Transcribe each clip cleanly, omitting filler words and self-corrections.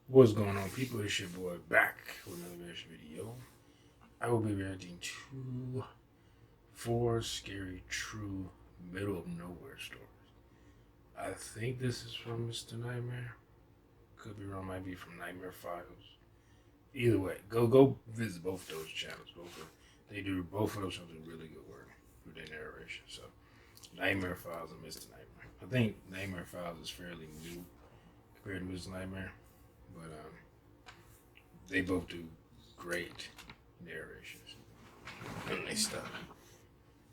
What's going on, people? It's your boy back with another reaction video. I will be reacting to four scary, true, middle of nowhere stories. I think this is from Mr. Nightmare. Could be wrong. Might be from Nightmare Files. Either way, go visit both those channels. Both of those shows do really good work with their narration. So Nightmare Files and Mr. Nightmare. I think Nightmare Files is fairly new compared to Mr. Nightmare, but they both do great narrations and they stuff.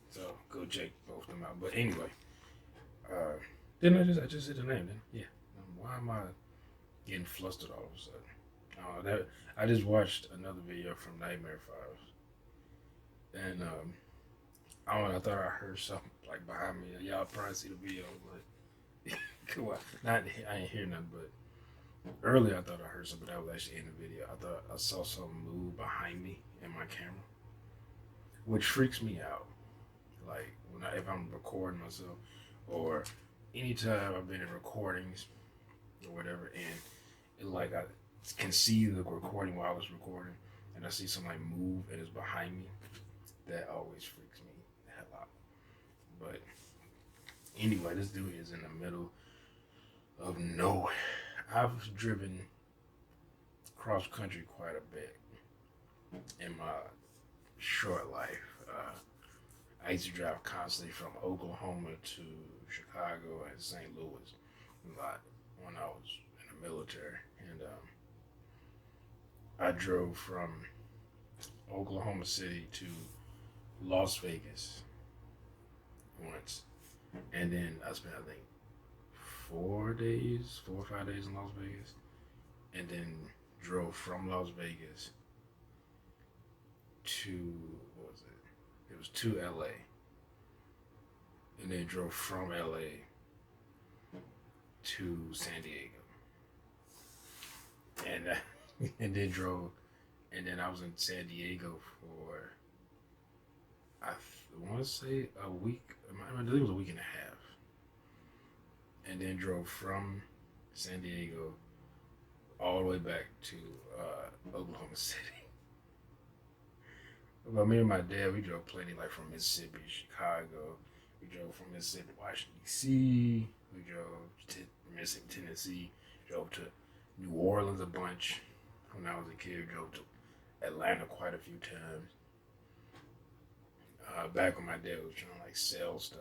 So go check both of them out. But anyway, didn't I just said the name? Then yeah. Why am I getting flustered all of a sudden? I just watched another video from Nightmare Files, and I don't know. I thought I heard something like behind me. Y'all probably see the video, but cool. Not I ain't hear nothing, but earlier I thought I heard something that was actually in the video. I thought I saw something move behind me in my camera, which freaks me out. Like if I'm recording myself, or anytime I've been in recordings or whatever, and I can see the recording while I was recording, and I see somebody move and it's behind me. That always freaks me the hell out. But anyway, this dude is in the middle of nowhere. I've driven cross country quite a bit in my short life. I used to drive constantly from Oklahoma to Chicago and St. Louis a lot when I was in the military. And I drove from Oklahoma City to Las Vegas once. And then I spent, I think, 4 or 5 days in Las Vegas. And then drove from Las Vegas to, what was it? It was to LA. And then drove from LA to San Diego. And and then I was in San Diego for, I want to say a week. I think it was a week and a half. And then drove from San Diego all the way back to Oklahoma City. But me and my dad, we drove plenty, like from Mississippi, Chicago. We drove from Mississippi to Washington, D.C. We drove to Mississippi, Tennessee. Drove to New Orleans a bunch when I was a kid. Drove to Atlanta quite a few times. Back when my dad was trying to like sell stuff,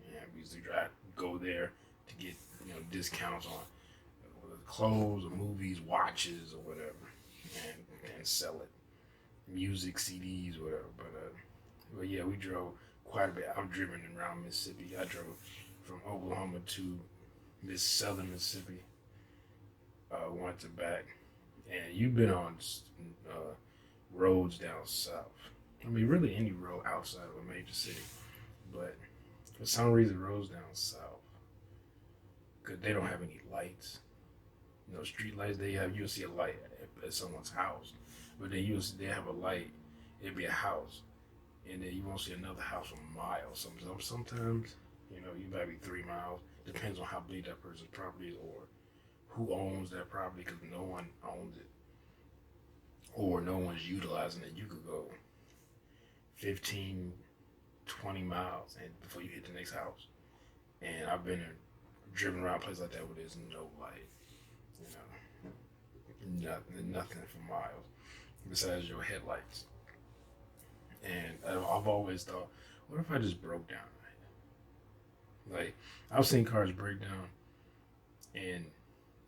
and we used to go there to get discounts on clothes or movies, watches or whatever, and sell it, music, CDs, whatever. But yeah, we drove quite a bit. I've driven around Mississippi. I drove from Oklahoma to southern Mississippi, once and back. And you've been on roads down south. I mean, really any road outside of a major city. But for some reason, roads down south, because they don't have any lights. Street lights. You'll see a light at someone's house, but then they have a light. It'd be a house, and then you won't see another house for miles. Sometimes, you might be 3 miles. Depends on how big that person's property is, or who owns that property, because no one owns it, or no one's utilizing it. You could go 15, 20 miles and before you hit the next house. And I've been driven around places like that where there's no light, nothing for miles besides your headlights. And I've always thought, what if I just broke down? Like, I've seen cars break down, and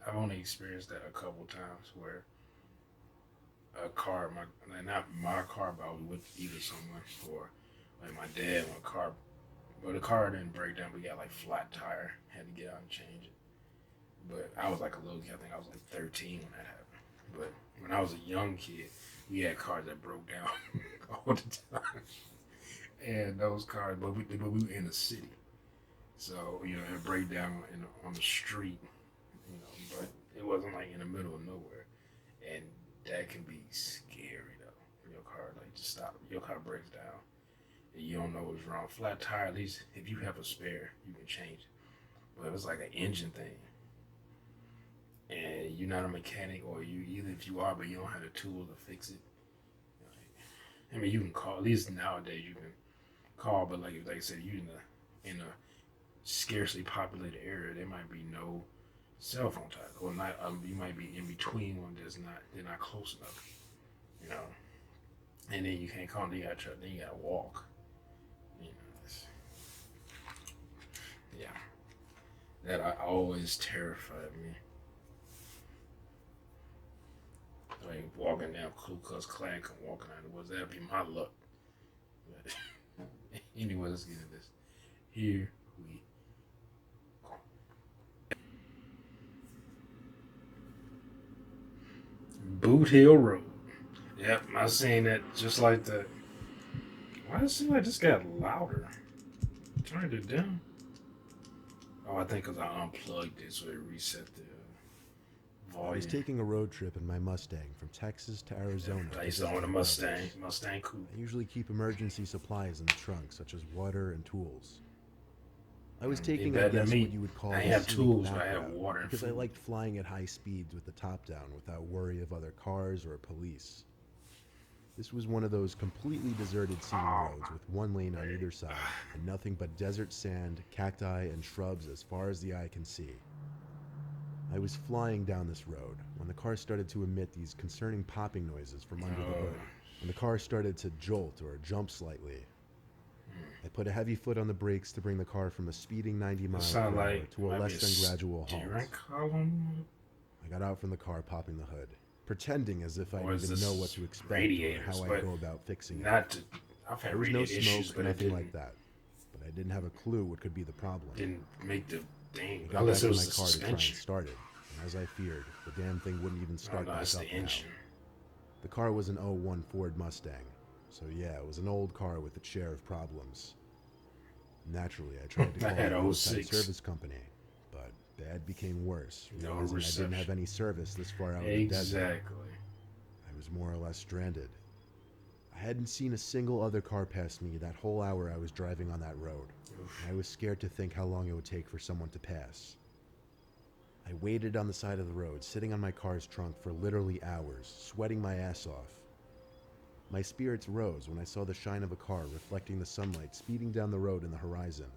I've only experienced that a couple times where a car, not my car, but I was with either someone or like my dad, my car, but the car didn't break down. We got like flat tire, had to get out and change it. But I was like a little kid. I think I was like 13 when that happened. But when I was a young kid, we had cars that broke down all the time. And those cars, but we were in the city, so it break down on the street, but it wasn't like in the middle of nowhere, and that can be scary though. Your car just stop. Your car breaks down, and you don't know what's wrong. Flat tire, at least if you have a spare, you can change it. But it was like an engine thing. and you're not a mechanic, or you either if you are, but you don't have the tools to fix it. I mean, you can call. At least nowadays, you can call. But like I said, you in a scarcely populated area, there might be no cell phone tower, or not. You might be in between one that's not. They're not close enough. You know, and then you can't call. Then you got to try. Then you got to walk. You know, yeah. That I always terrified me. Like walking down Ku Klux Klan, walking out of the woods. That'd be my luck. But anyway, let's get into this. Here we go. Boot Hill Road. Yep, I seen that just like that. Why does it seem like this got louder? Turned it down. Oh, I think because I unplugged it, so it reset the volume. I was taking a road trip in my Mustang from Texas to Arizona. I used to own a Mustang. Mustang coupe. I usually keep emergency supplies in the trunk, such as water and tools. I was taking, I guess, what you would call I have tools, but I have water and because food. I liked flying at high speeds with the top down without worry of other cars or police. This was one of those completely deserted scenic roads with one lane on either side and nothing but desert sand, cacti, and shrubs as far as the eye can see. I was flying down this road when the car started to emit these concerning popping noises from under the hood, and the car started to jolt or jump slightly. I put a heavy foot on the brakes to bring the car from a speeding 90 miles per hour to a less than gradual halt. I got out from the car, popping the hood, pretending as if I didn't even know what to expect or how I'd go about fixing it. There was no smoke or nothing like that, but I didn't have a clue what could be the problem. Didn't make the thing. I got back in my car to try and start it, and as I feared, the damn thing wouldn't even start back up now. The car was an '01 Ford Mustang, so yeah, it was an old car with its share of problems. Naturally, I tried to call an outside service company, but bad became worse, realizing I didn't have any service this far out in the desert. I was more or less stranded. I hadn't seen a single other car pass me that whole hour I was driving on that road. I was scared to think how long it would take for someone to pass. I waited on the side of the road, sitting on my car's trunk for literally hours, sweating my ass off. My spirits rose when I saw the shine of a car reflecting the sunlight speeding down the road in the horizon.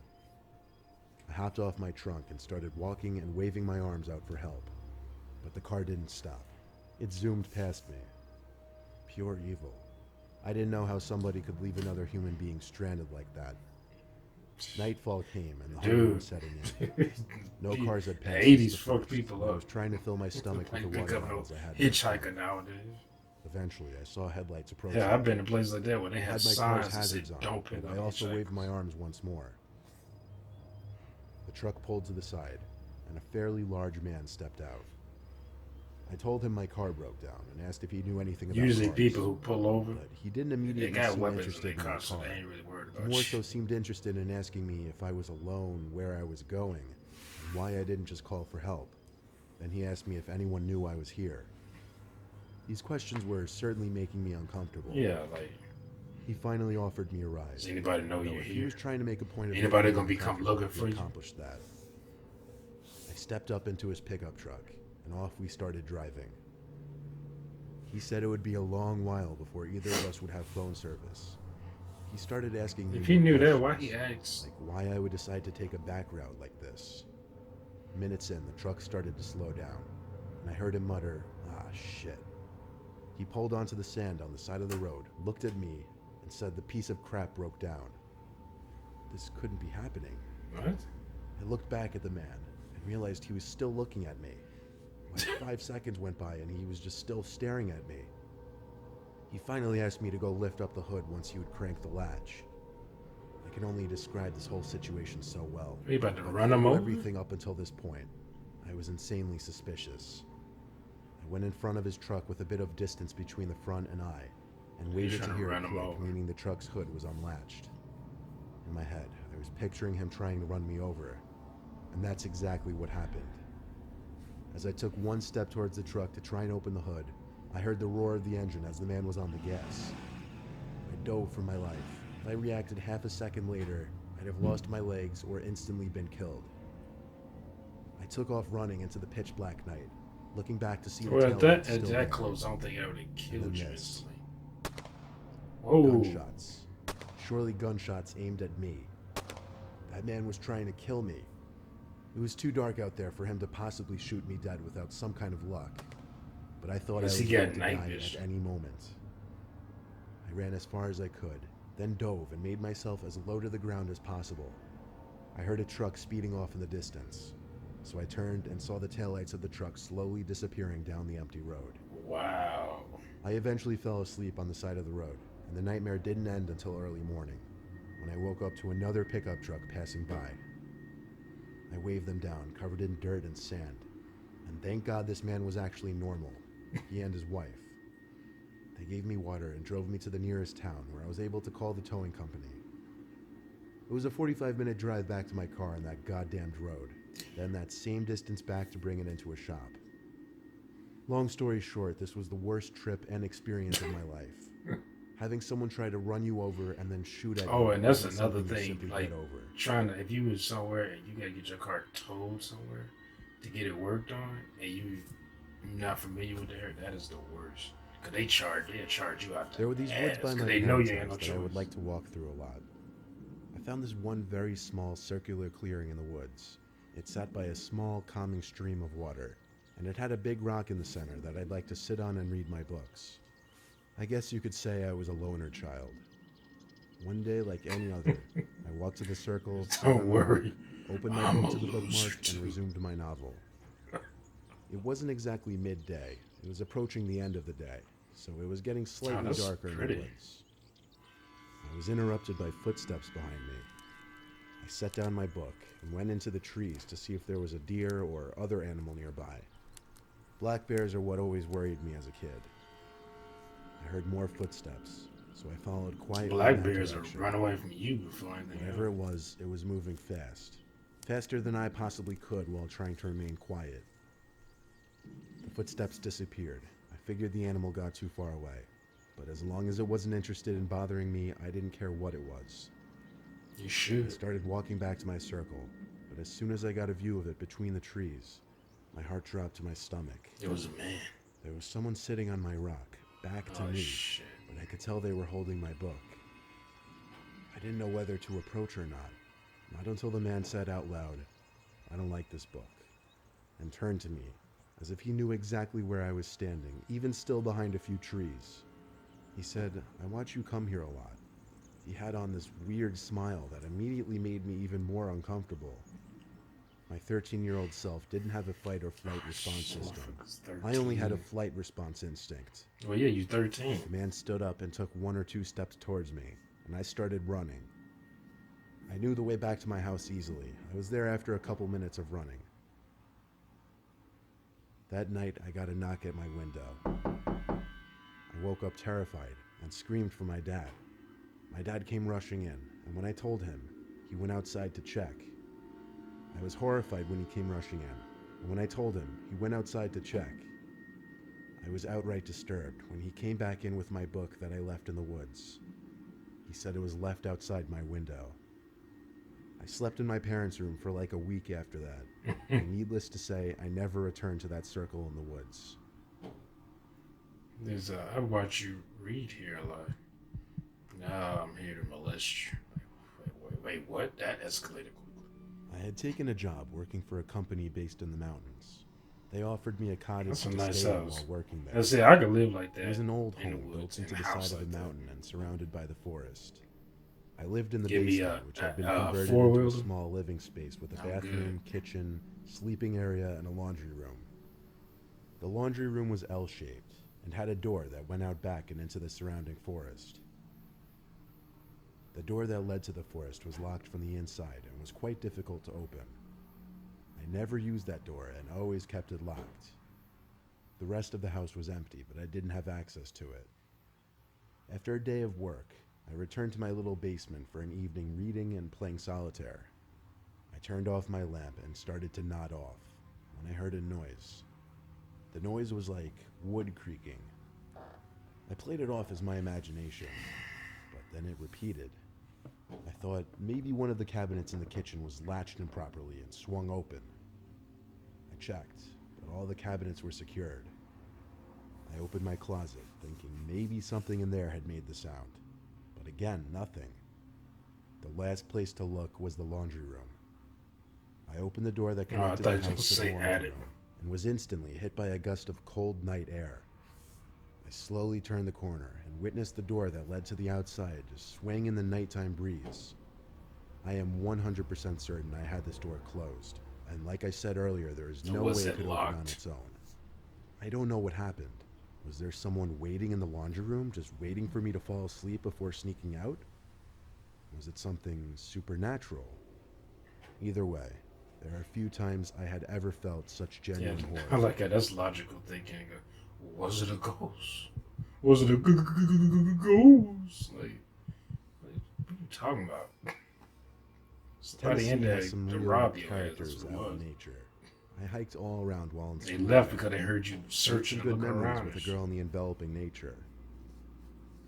I hopped off my trunk and started walking and waving my arms out for help. But the car didn't stop. It zoomed past me. Pure evil. I didn't know how somebody could leave another human being stranded like that. Nightfall came and the hunger was setting in. No cars had passed. The 80s fucked people up. I was trying to fill my stomach with the water bottles I had. Hitchhiker nowadays. Eventually, I saw headlights approaching. Yeah, I've been to places like that where they had have my signs car's that say hazards on, don't pick up. I also waved my arms once more. The truck pulled to the side, and a fairly large man stepped out. I told him my car broke down and asked if he knew anything about Usually cars, people who pull over, but he didn't immediately seem interested in my car. So they ain't really worried about He more shit. so seemed interested in asking me if I was alone, where I was going, and why I didn't just call for help. Then he asked me if anyone knew I was here. These questions were certainly making me uncomfortable. Yeah, like, he finally offered me a ride. does anybody know you're If here? he was trying to make a point of Anybody gonna become looking for you? Accomplished that. I stepped up into his pickup truck, and off we started driving. He said it would be a long while before either of us would have phone service. He started asking me If he knew that, questions, why he asked? like why I would decide to take a back route like this. Minutes in, the truck started to slow down, and I heard him mutter, "Ah, shit." He pulled onto the sand on the side of the road, looked at me, and said the piece of crap broke down. This couldn't be happening. What? I looked back at the man and realized he was still looking at me. Like 5 seconds went by and he was just still staring at me. He finally asked me to go lift up the hood once he would crank the latch. I can only describe this whole situation so well. Are you about to run him over? Everything up until this point, I was insanely suspicious. I went in front of his truck with a bit of distance between the front and I, and waited to hear it click, meaning the truck's hood was unlatched. In my head, I was picturing him trying to run me over, and that's exactly what happened. As I took one step towards the truck to try and open the hood, I heard the roar of the engine as the man was on the gas. I dove for my life. If I reacted half a second later, I'd have lost my legs or instantly been killed. I took off running into the pitch black night, looking back to see the Well, tail lights at still that there, close, I don't think I would have and killed then you this. instantly. Whoa. Gunshots. Surely gunshots aimed at me. That man was trying to kill me. It was too dark out there for him to possibly shoot me dead without some kind of luck. But I thought I was going to die at any moment. I ran as far as I could, then dove and made myself as low to the ground as possible. I heard a truck speeding off in the distance, so I turned and saw the taillights of the truck slowly disappearing down the empty road. Wow. I eventually fell asleep on the side of the road, and the nightmare didn't end until early morning, when I woke up to another pickup truck passing by. I waved them down, covered in dirt and sand, and thank God this man was actually normal, he and his wife. They gave me water and drove me to the nearest town, where I was able to call the towing company. It was a 45-minute drive back to my car on that goddamned road, then that same distance back to bring it into a shop. Long story short, this was the worst trip and experience of my life. Having someone try to run you over and then shoot at you. Oh, and that's isn't another something you thing. simply Like, get over. trying to, if you was somewhere and you gotta get your car towed somewhere to get it worked on, and you're not familiar with the area, that is the worst. Cause they'll charge you out There were these woods by my they know you parents' ain't no house that choice. I would like to walk through a lot. I found this one very small circular clearing in the woods. It sat by a small, calming stream of water, and it had a big rock in the center that I'd like to sit on and read my books. I guess you could say I was a loner child. One day, like any other, I walked to the circle, Don't worry, opened my book to the bookmark, and resumed my novel. It wasn't exactly midday. It was approaching the end of the day, so it was getting slightly darker in the woods. I was interrupted by footsteps behind me. I set down my book and went into the trees to see if there was a deer or other animal nearby. Black bears are what always worried me as a kid. I heard more footsteps, so I followed quietly. Black bears will run away from you before anything. Whatever it was moving fast. Faster than I possibly could while trying to remain quiet. The footsteps disappeared. I figured the animal got too far away, but as long as it wasn't interested in bothering me, I didn't care what it was. You should. I started walking back to my circle, but as soon as I got a view of it between the trees, my heart dropped to my stomach. It was a man. There was someone sitting on my rock, back to me, but I could tell they were holding my book. I didn't know whether to approach or not until the man said out loud, "I don't like this book," and turned to me, as if he knew exactly where I was standing, even still behind a few trees. He said, "I watch you come here a lot." He had on this weird smile that immediately made me even more uncomfortable. My 13-year-old self didn't have a fight or flight response system. I only had a flight response instinct. Well, yeah, you're 13. The man stood up and took 1 or 2 steps towards me, and I started running. I knew the way back to my house easily. I was there after a couple minutes of running. That night, I got a knock at my window. I woke up terrified and screamed for my dad. My dad came rushing in, and when I told him, he went outside to check. I was horrified when he came rushing in, and when I told him, he went outside to check. I was outright disturbed when he came back in with my book that I left in the woods. He said it was left outside my window. I slept in my parents' room for like a week after that, and needless to say, I never returned to that circle in the woods. I watch you read here a lot. Now I'm here to molest you. Wait, what? That escalated quickly. I had taken a job working for a company based in the mountains. They offered me a cottage to nice stay in house. while working there. I said I could live like that. It was an old home built into the side of a mountain and surrounded by the forest. I lived in the basement, which had been converted into a small living space with a bathroom, kitchen, sleeping area, and a laundry room. The laundry room was L-shaped and had a door that went out back and into the surrounding forest. The door that led to the forest was locked from the inside and was quite difficult to open. I never used that door and always kept it locked. The rest of the house was empty, but I didn't have access to it. After a day of work, I returned to my little basement for an evening reading and playing solitaire. I turned off my lamp and started to nod off when I heard a noise. The noise was like wood creaking. I played it off as my imagination, but then it repeated. I thought maybe one of the cabinets in the kitchen was latched improperly and swung open. I checked, but all the cabinets were secured. I opened my closet, thinking maybe something in there had made the sound. But again, nothing. The last place to look was the laundry room. I opened the door that connected the house to the laundry room and was instantly hit by a gust of cold night air. I slowly turned the corner and witnessed the door that led to the outside just swaying in the nighttime breeze. I am 100% certain I had this door closed, and like I said earlier, there is no way it could open on its own. I don't know what happened. Was there someone waiting in the laundry room, just waiting for me to fall asleep before sneaking out? Was it something supernatural? Either way, there are a few times I had ever felt such genuine horror. I like that. That's logical thinking. Was it a ghost? Was it a ghost? Like, what are you talking about? Tennessee has some real characters out in nature. I hiked all around while in school. They left because they heard you searching and looking around. Good memories with a girl in the enveloping nature.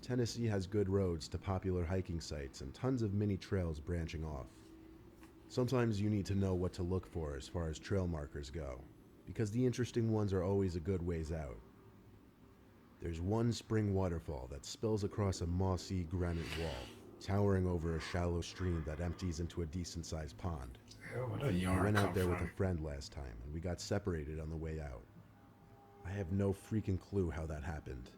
Tennessee has good roads to popular hiking sites and tons of mini trails branching off. Sometimes you need to know what to look for as far as trail markers go, because the interesting ones are always a good ways out. There's one spring waterfall that spills across a mossy granite wall, towering over a shallow stream that empties into a decent-sized pond. I went out there with a friend last time, and we got separated on the way out. I have no freaking clue how that happened.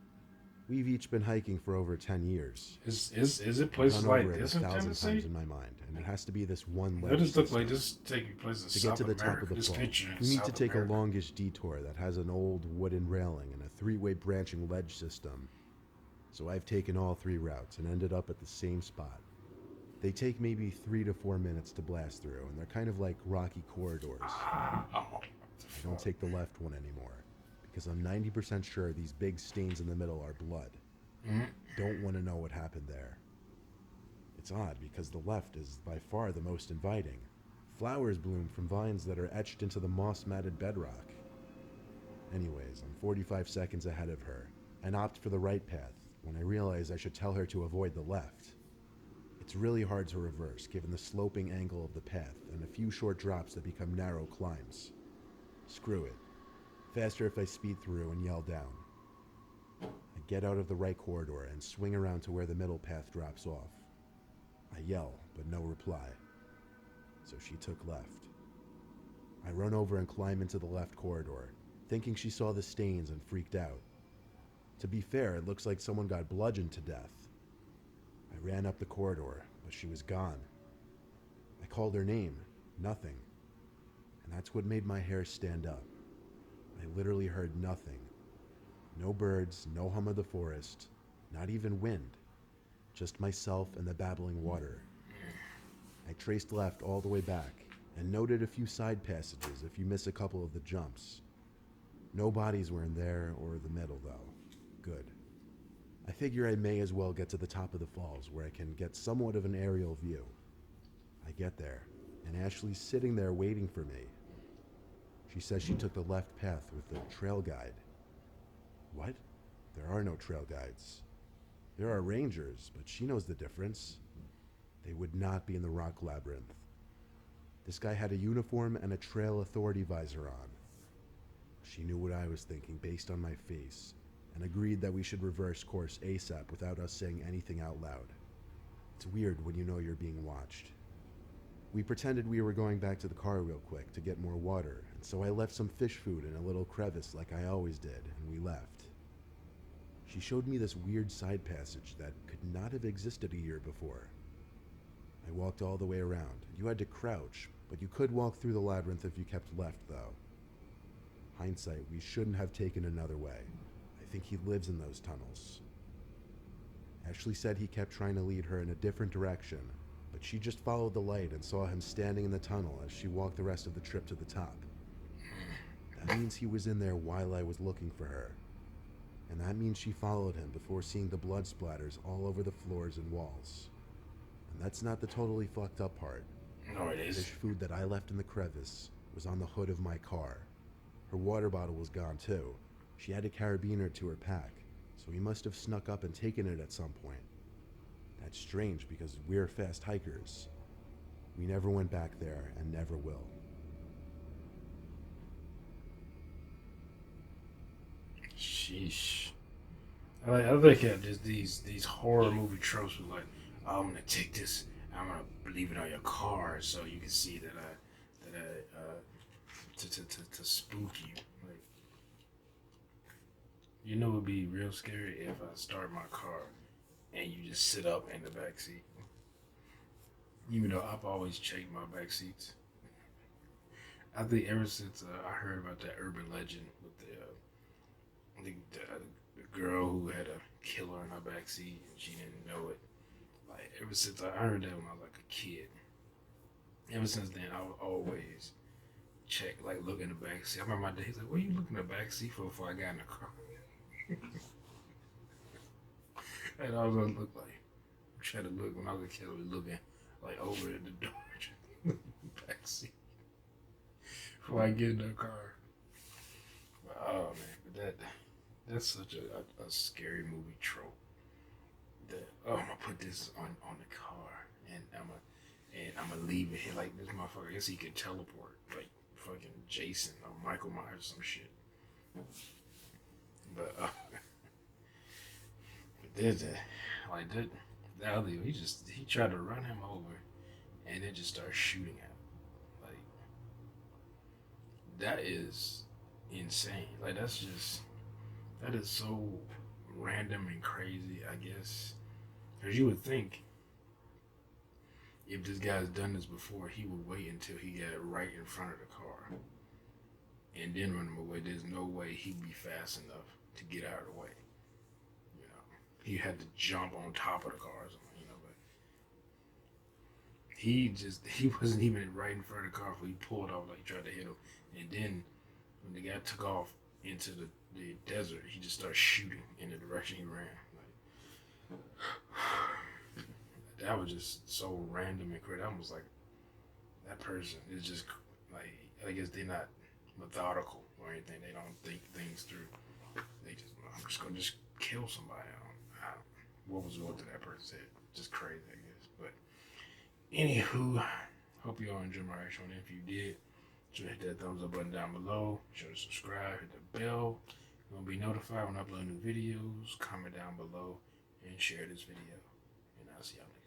We've each been hiking for over 10 years. Is it places like this in Tennessee? 1,000 times in my mind, and it has to be this one ledge. It just looks like this taking place in South America. To get to the top of the fall, we need to take a longish detour that has an old wooden railing and a 3-way branching ledge system. So I've taken all 3 routes and ended up at the same spot. They take maybe 3 to 4 minutes to blast through, and they're kind of like rocky corridors. I don't take the left one anymore, because I'm 90% sure these big stains in the middle are blood. Don't want to know what happened there. It's odd because the left is by far the most inviting. Flowers bloom from vines that are etched into the moss-matted bedrock. Anyways, I'm 45 seconds ahead of her, and opt for the right path when I realize I should tell her to avoid the left. It's really hard to reverse given the sloping angle of the path and a few short drops that become narrow climbs. Screw it. Faster if I speed through and yell down. I get out of the right corridor and swing around to where the middle path drops off. I yell, but no reply. So she took left. I run over and climb into the left corridor, thinking she saw the stains and freaked out. To be fair, it looks like someone got bludgeoned to death. I ran up the corridor, but she was gone. I called her name, nothing. And that's what made my hair stand up. I literally heard nothing. No birds, no hum of the forest, not even wind. Just myself and the babbling water. I traced left all the way back and noted a few side passages if you miss a couple of the jumps. No bodies were in there or the middle though. Good. I figure I may as well get to the top of the falls where I can get somewhat of an aerial view. I get there, and Ashley's sitting there waiting for me. She says she took the left path with the trail guide. What? There are no trail guides. There are rangers, but she knows the difference. They would not be in the rock labyrinth. This guy had a uniform and a trail authority visor on. She knew what I was thinking based on my face, and agreed that we should reverse course ASAP without us saying anything out loud. It's weird when you know you're being watched. We pretended we were going back to the car real quick to get more water, and so I left some fish food in a little crevice like I always did, and we left. She showed me this weird side passage that could not have existed a year before. I walked all the way around. You had to crouch, but you could walk through the labyrinth if you kept left, though. Hindsight, we shouldn't have taken another way. I think he lives in those tunnels. Ashley said he kept trying to lead her in a different direction, but she just followed the light and saw him standing in the tunnel as she walked the rest of the trip to the top. That means he was in there while I was looking for her. And that means she followed him before seeing the blood splatters all over the floors and walls. And that's not the totally fucked up part. No, it is. The fish food that I left in the crevice was on the hood of my car. Her water bottle was gone too. She had a carabiner to her pack, so he must have snuck up and taken it at some point. That's strange because we're fast hikers. We never went back there and never will. Sheesh. I think just these horror movie tropes with like, oh, I'm gonna take this, I'm gonna leave it on your car so you can see that I to spook you. Like, you know, it'd be real scary if I start my car and you just sit up in the back seat. Even though I've always checked my back seats. I think ever since I heard about that urban legend with I think the girl who had a killer in her back seat and she didn't know it. Like ever since I heard that when I was like a kid, ever since then I would always check, like look in the back seat. I remember my dad, he's like, "What are you looking in the back seat for?" Before I got in the car, and I was gonna look like, I tried to look when I was a kid, I was looking like over at the door, back seat before I get in the car. But, oh man, but that's such a scary movie trope. That oh, I'm gonna put this on the car and I'm gonna leave it here like this motherfucker. I guess he could teleport like fucking Jason or Michael Myers or some shit. But but there's that like that. The other he tried to run him over and then just started shooting at him. Like that is insane. Like that is so random and crazy. I guess because you would think if this guy's done this before, he would wait until he got right in front of the car and then run him away. There's no way he'd be fast enough to get out of the way. You know, he had to jump on top of the car or something. You know, but he wasn't even right in front of the car before he pulled off like he tried to hit him, and then when the guy took off into the desert, he just started shooting in the direction he ran. Like, that was just so random and crazy. I was like, that person is just like, I guess they're not methodical or anything. They don't think things through. They just, I'm just gonna just kill somebody. I don't, what was going through that person's head? Just crazy, I guess. But anywho, hope you all enjoyed my reaction. If you did, so hit that thumbs up button down below. Sure to subscribe, hit the bell. You're gonna be notified when I upload new videos. Comment down below and share this video. And I'll see y'all next time.